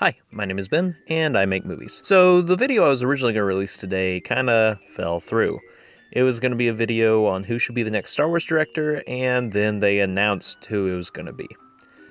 Hi, my name is Ben, and I make movies. So the video I was originally going to release today kinda fell through. It was going to be a video on who should be the next Star Wars director, and then they announced who it was going to be.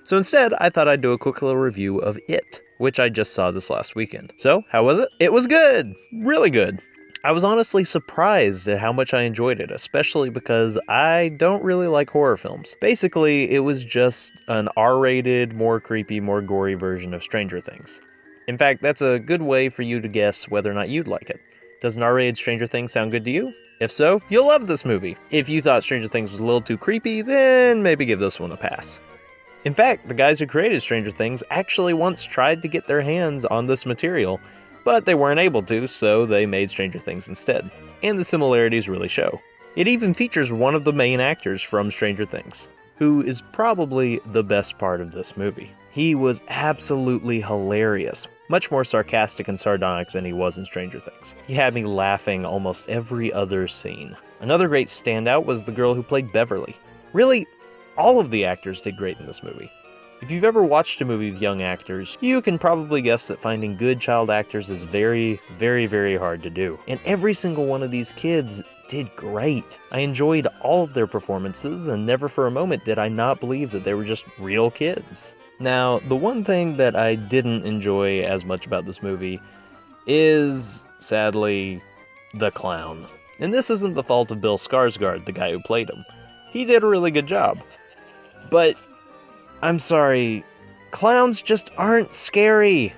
So instead, I thought I'd do a quick little review of It, which I just saw this last weekend. So, how was it? It was good! Really good! I was honestly surprised at how much I enjoyed it, especially because I don't really like horror films. Basically, it was just an R-rated, more creepy, more gory version of Stranger Things. In fact, that's a good way for you to guess whether or not you'd like it. Does an R-rated Stranger Things sound good to you? If so, you'll love this movie. If you thought Stranger Things was a little too creepy, then maybe give this one a pass. In fact, the guys who created Stranger Things actually once tried to get their hands on this material, but they weren't able to, so they made Stranger Things instead. And the similarities really show. It even features one of the main actors from Stranger Things, who is probably the best part of this movie. He was absolutely hilarious, much more sarcastic and sardonic than he was in Stranger Things. He had me laughing almost every other scene. Another great standout was the girl who played Beverly. Really, all of the actors did great in this movie. If you've ever watched a movie with young actors, you can probably guess that finding good child actors is very, very, very hard to do. And every single one of these kids did great. I enjoyed all of their performances, and never for a moment did I not believe that they were just real kids. Now, the one thing that I didn't enjoy as much about this movie is, sadly, the clown. And this isn't the fault of Bill Skarsgård, the guy who played him. He did a really good job. But I'm sorry, clowns just aren't scary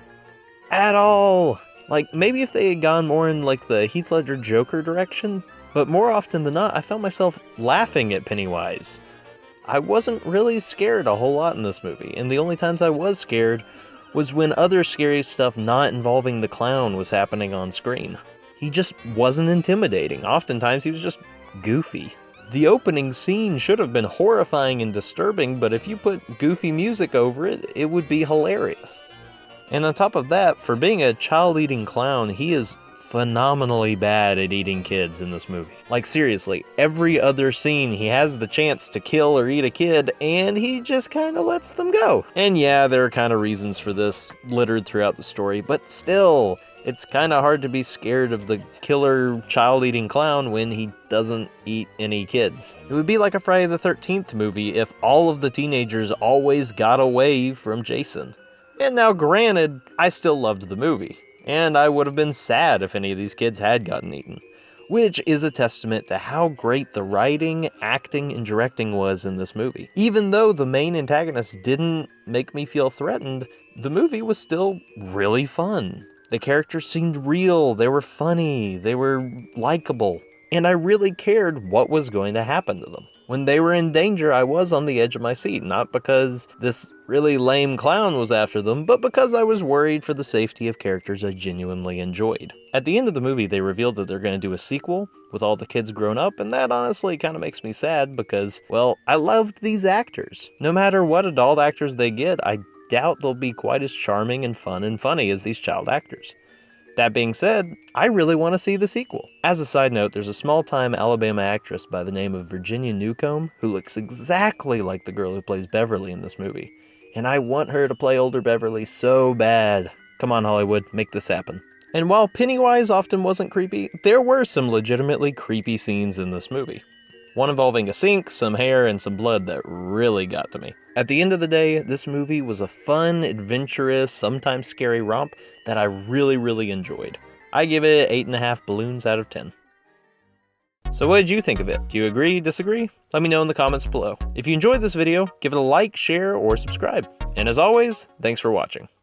at all. Like, maybe if they had gone more in like the Heath Ledger Joker direction, but more often than not, I found myself laughing at Pennywise. I wasn't really scared a whole lot in this movie, and the only times I was scared was when other scary stuff not involving the clown was happening on screen. He just wasn't intimidating. Oftentimes he was just goofy. The opening scene should have been horrifying and disturbing, but if you put goofy music over it, it would be hilarious. And on top of that, for being a child-eating clown, he is phenomenally bad at eating kids in this movie. Like seriously, every other scene he has the chance to kill or eat a kid, and he just kinda lets them go. And yeah, there are kinda reasons for this littered throughout the story, but still, it's kinda hard to be scared of the killer child-eating clown when he doesn't eat any kids. It would be like a Friday the 13th movie if all of the teenagers always got away from Jason. And now granted, I still loved the movie, and I would have been sad if any of these kids had gotten eaten. Which is a testament to how great the writing, acting, and directing was in this movie. Even though the main antagonist didn't make me feel threatened, the movie was still really fun. The characters seemed real, they were funny, they were likable, and I really cared what was going to happen to them. When they were in danger, I was on the edge of my seat, not because this really lame clown was after them, but because I was worried for the safety of characters I genuinely enjoyed. At the end of the movie, they revealed that they're going to do a sequel with all the kids grown up, and that honestly kind of makes me sad because, well, I loved these actors. No matter what adult actors they get, I doubt they'll be quite as charming and fun and funny as these child actors. That being said, I really want to see the sequel. As a side note, there's a small-time Alabama actress by the name of Virginia Newcomb who looks exactly like the girl who plays Beverly in this movie. And I want her to play older Beverly so bad. Come on, Hollywood, make this happen. And while Pennywise often wasn't creepy, there were some legitimately creepy scenes in this movie. One involving a sink, some hair, and some blood that really got to me. At the end of the day, this movie was a fun, adventurous, sometimes scary romp that I really, really enjoyed. I give it 8.5 balloons out of 10. So what did you think of it? Do you agree, disagree? Let me know in the comments below. If you enjoyed this video, give it a like, share, or subscribe. And as always, thanks for watching.